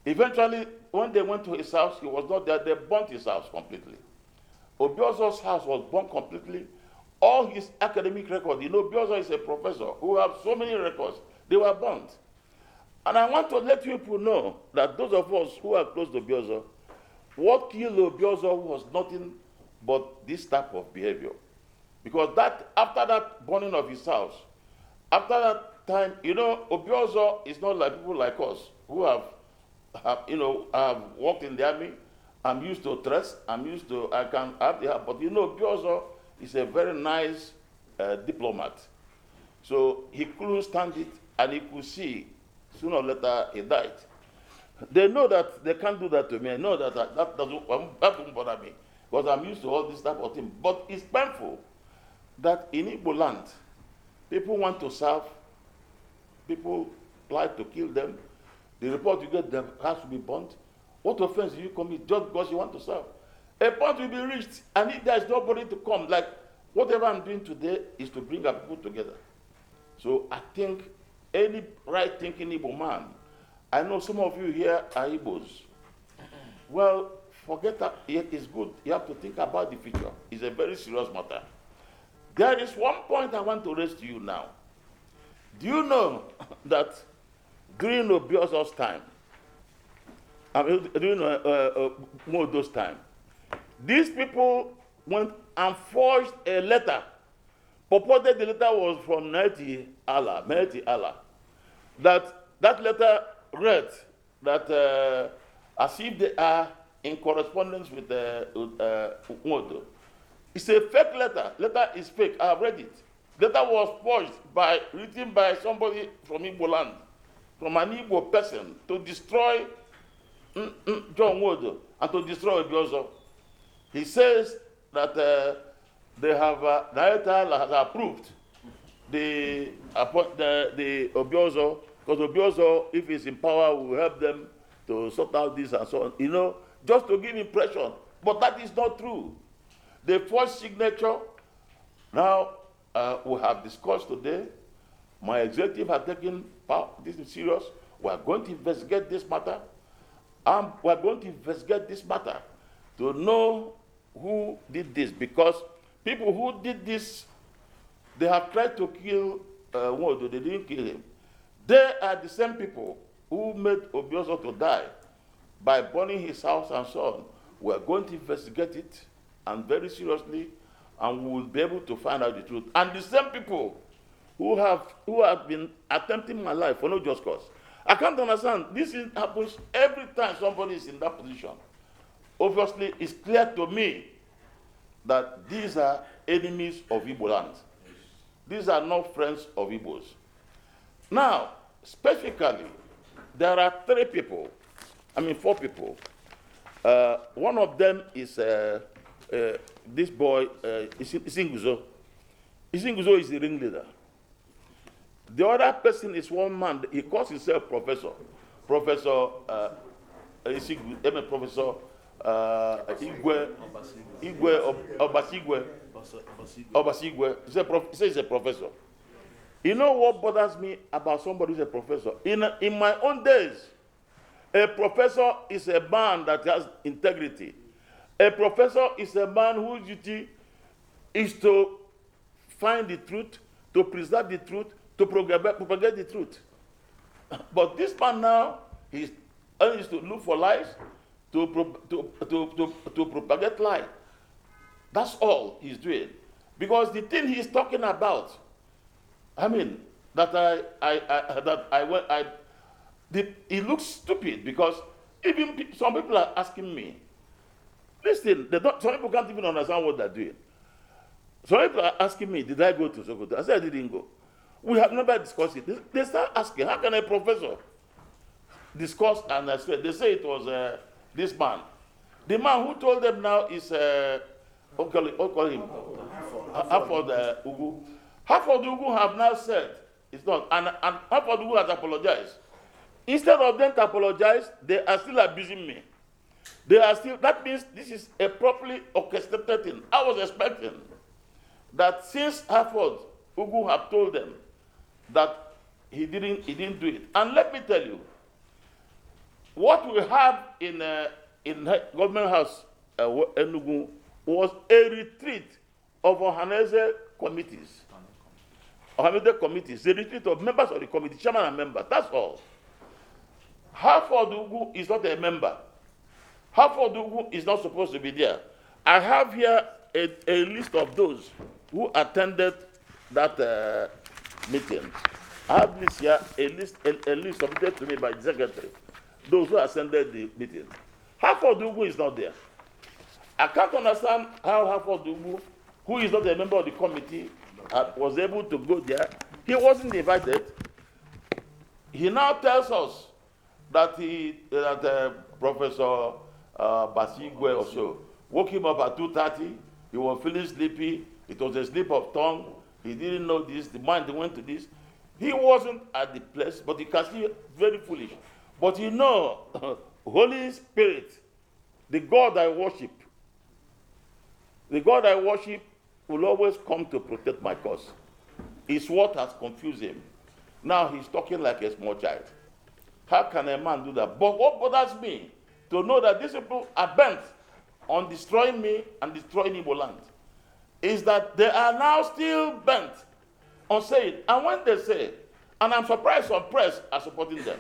Eventually, when they went to his house, he was not there. They burnt his house completely. Obiozor's house was burnt completely. All his academic records, Obiozor is a professor who has so many records, they were burnt. And I want to let people know that those of us who are close to Obiozor, what killed Obiozor was nothing but this type of behavior. Because after that burning of his house, after that time, Obiozor is not like people like us who have worked in the army. I'm used to stress. I can have the help. But Obiozor is a very nice diplomat. So he couldn't stand it, and he could see sooner or later he died. They know that they can't do that to me. I know that that doesn't bother me, because I'm used to all this type of thing. But it's painful that in Igbo land, people want to serve, people like to kill them. The report you get, them has to be burnt. What offense do you commit just because you want to serve? A point will be reached, and if there's nobody to come, like whatever I'm doing today is to bring our people together. So I think any right-thinking Igbo man, I know some of you here are Igbos. Well, forget that. It's good. You have to think about the future. It's a very serious matter. There is one point I want to raise to you now. Do you know that during Obiozor's time, during Modo's time, these people went and forged a letter. Purported the letter was from Meyeti Allah. That letter read that as if they are in correspondence with Modo. It's a fake letter. Letter is fake. I have read it. Letter was forged written by somebody from Igbo land, from an Igbo person, to destroy John Modo and to destroy Obiozor. He says that they have Nayeta has approved the Obiozor, because Obiozor, if he's in power, will help them to sort out this and so on. Just to give impression. But that is not true. The first signature, now we have discussed today. My executive has taken part. This is serious. We are going to investigate this matter. We are going to investigate this matter to know who did this, because people who did this, they have tried to kill Wodo. They didn't kill him. They are the same people who made Obiozor to die by burning his house and so on. We are going to investigate it, and very seriously, and we will be able to find out the truth. And the same people who have been attempting my life for no just cause. I can't understand. This happens every time somebody is in that position. Obviously, it's clear to me that these are enemies of Igbo land. These are not friends of Igbos. Now, specifically, there are four people. One of them is this boy, Isinguzo. Isinguzo is the ringleader. The other person is one man. He calls himself Professor. Professor Obasigwe. He says he's a professor. You know what bothers me about somebody who's a professor? In my own days, a professor is a man that has integrity. A professor is a man whose duty is to find the truth, to preserve the truth, to propagate the truth. But this man now, he's only to look for lies, to propagate lies. That's all he's doing. Because the thing he's talking about, it looks stupid, because even some people are asking me, listen, some people can't even understand what they're doing. Some people are asking me, did I go to Sokoto? I said I didn't go. We have never discussed it. They start asking, how can a professor discuss? And they say it was this man. The man who told them now is, call him, Hafod Ugu. Hafod Ugu have now said, it's not, and Hafod Ugu has apologized. Instead of them to apologize, they are still abusing me. That means this is a properly orchestrated thing. I was expecting that since Hafod Ugu have told them that he didn't do it. And let me tell you, what we had in Government House Enugu was a retreat of Ohaneze committees. Ohaneze committees, the retreat of members of the committee, chairman and member, that's all. Halford Ugwu is not a member. Halford Ugwu is not supposed to be there. I have here a list of those who attended that meeting. I have this here, a list submitted to me by the secretary. Those who attended the meeting. Halford Ugwu is not there. I can't understand how Halford Ugwu, who is not a member of the committee, was able to go there. He wasn't invited. He now tells us that Professor Basigwe or so woke him up at 2:30. He was feeling sleepy. It was a slip of tongue. He didn't know this. The mind went to this. He wasn't at the place, but he can see very foolish. But you know, Holy Spirit, the God I worship will always come to protect my cause. It's what has confused him. Now he's talking like a small child. How can a man do that? But what bothers me to know that these people are bent on destroying me and destroying Igbo land is that they are now still bent on saying, and when they say, and I'm surprised some press are supporting them.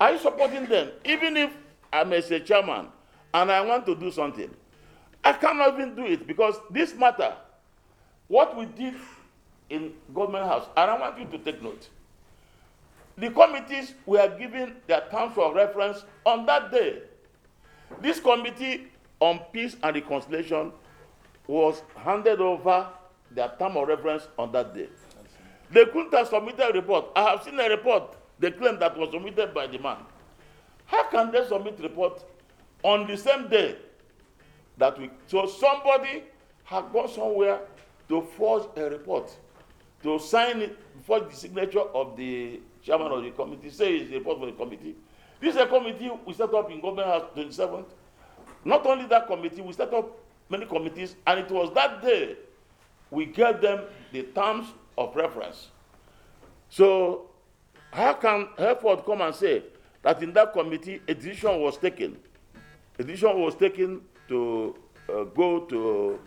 Are you supporting them? Even if I'm a chairman and I want to do something, I cannot even do it because this matter, what we did in Government House, and I want you to take note. The committees were given their terms of reference on that day. This committee on peace and reconciliation was handed over their term of reference on that day. They couldn't have submitted a report. I have seen a report they claim that was submitted by the man. How can they submit report on the same day that we? So somebody had gone somewhere to forge a report, to sign it, forge the signature of the chairman of the committee, say it's a report for the committee. This is a committee we set up in Government House 27th. Not only that committee, we set up many committees, and it was that day we gave them the terms of reference. So how can Hereford come and say that in that committee a decision was taken? A decision was taken to go to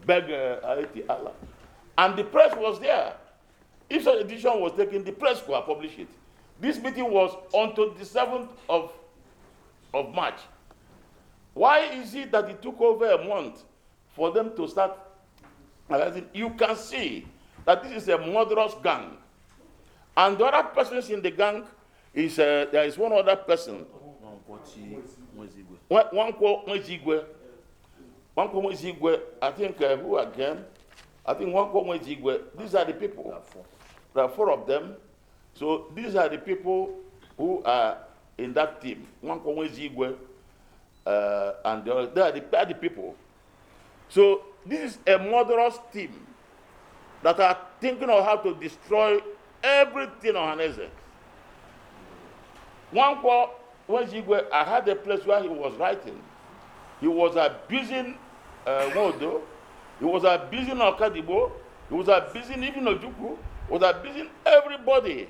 beg Allah. And the press was there. If such a decision was taken, the press could have published it. This meeting was on the 7th of March. Why is it that it took over a month for them to start? You can see that this is a murderous gang. And the other persons in the gang is, there is one other person. Wankwo Mwezigwe, I think, who again? I think Wankwo Mwezigwe. These are the people. There are 4 of them. So these are the people who are in that team. Wankwo Mwezigwe, and they are the people. So this is a murderous team that are thinking of how to destroy everything on Ohaneze. Wankwo Mwezigwe, I had a place where he was writing. He was abusing Modo. He was abusing Okadibo. He was abusing even Ojukwu. He was abusing everybody.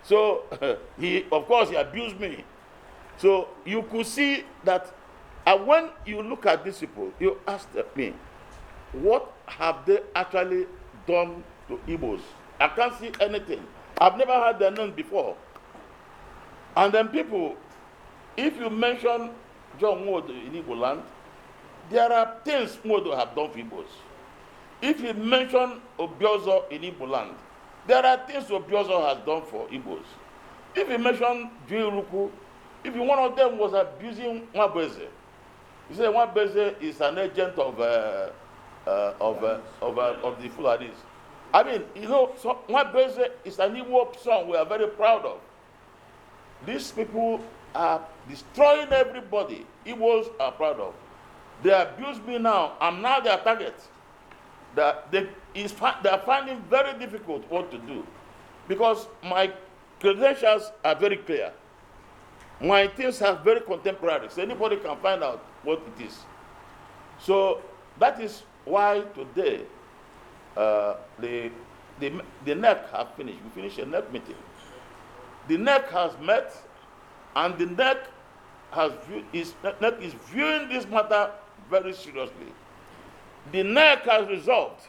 So of course, he abused me. So you could see that, and when you look at these people, you ask me, what have they actually done to Igbos? I can't see anything. I've never heard their names before. And then people, if you mention John Modo in Igbo land, there are things Modo have done for Igbos. If you mention Obiozor in Igbo land, there are things Obiozor has done for Igbos. If you mention Juiruku, if one of them was abusing Nwabeze, you say Nwabeze is an agent of the Fulanis. I mean, you know, so Nwabeze is an Igbo song we are very proud of. These people are destroying everybody Igbos are proud of. They abuse me now. I'm now their target. They are finding very difficult what to do because my credentials are very clear. My things are very contemporary, so anybody can find out what it is. So that is why today the NEC have finished. We finished a NEC meeting. The NEC has met And the NEC is viewing this matter very seriously. The NEC has resolved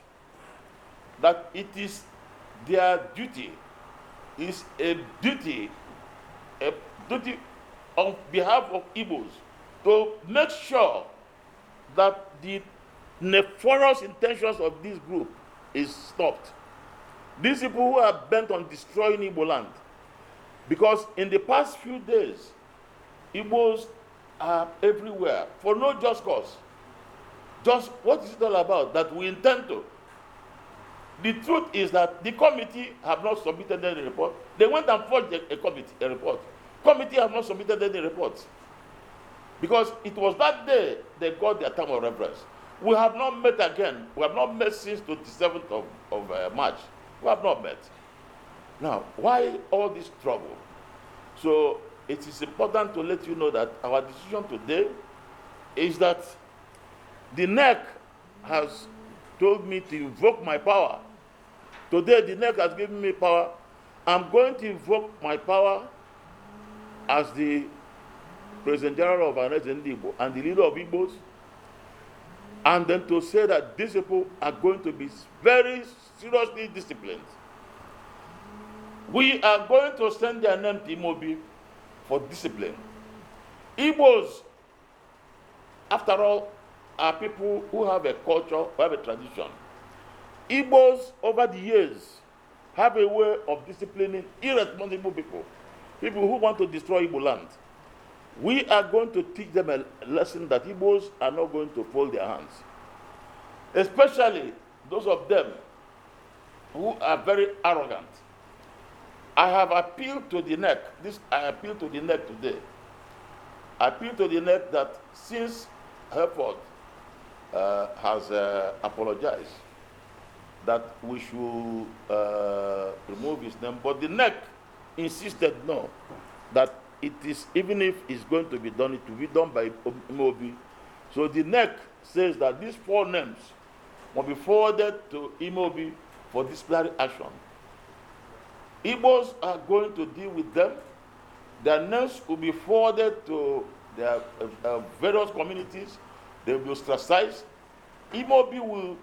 that it is their duty, a duty on behalf of Igbos to make sure that the nefarious intentions of this group is stopped. These people who are bent on destroying Igbo land, because in the past few days, Igbos are everywhere for no just cause. Just what is it all about that we intend to? The truth is that the committee have not submitted any report. They went and forged a report. Committee have not submitted any reports. Because it was that day they got their term of reference. We have not met again. We have not met since the 27th of March. We have not met. Now, why all this trouble? So it is important to let you know that our decision today is that the NEC has told me to invoke my power. Today, the NEC has given me power. I'm going to invoke my power as the President General of Ohaneze Ndigbo and the leader of Igbos, and then to say that these people are going to be very seriously disciplined. We are going to send their name to Imobi for discipline. Igbos, after all, are people who have a culture, who have a tradition. Igbos, over the years, have a way of disciplining irresponsible people, people who want to destroy Igbo land. We are going to teach them a lesson that Igbos are not going to fold their hands, especially those of them who are very arrogant. I have appealed to the NEC. I appeal to the NEC today. I appeal to the NEC that since Hereford has apologized, that we should remove his name. But the NEC insisted no, that it is, even if it's going to be done, it will be done by Imobi. So the NEC says that these 4 names will be forwarded to Imobi for disciplinary action. Igbos are going to deal with them. Their names will be forwarded to their various communities. They will be ostracized. Imobi will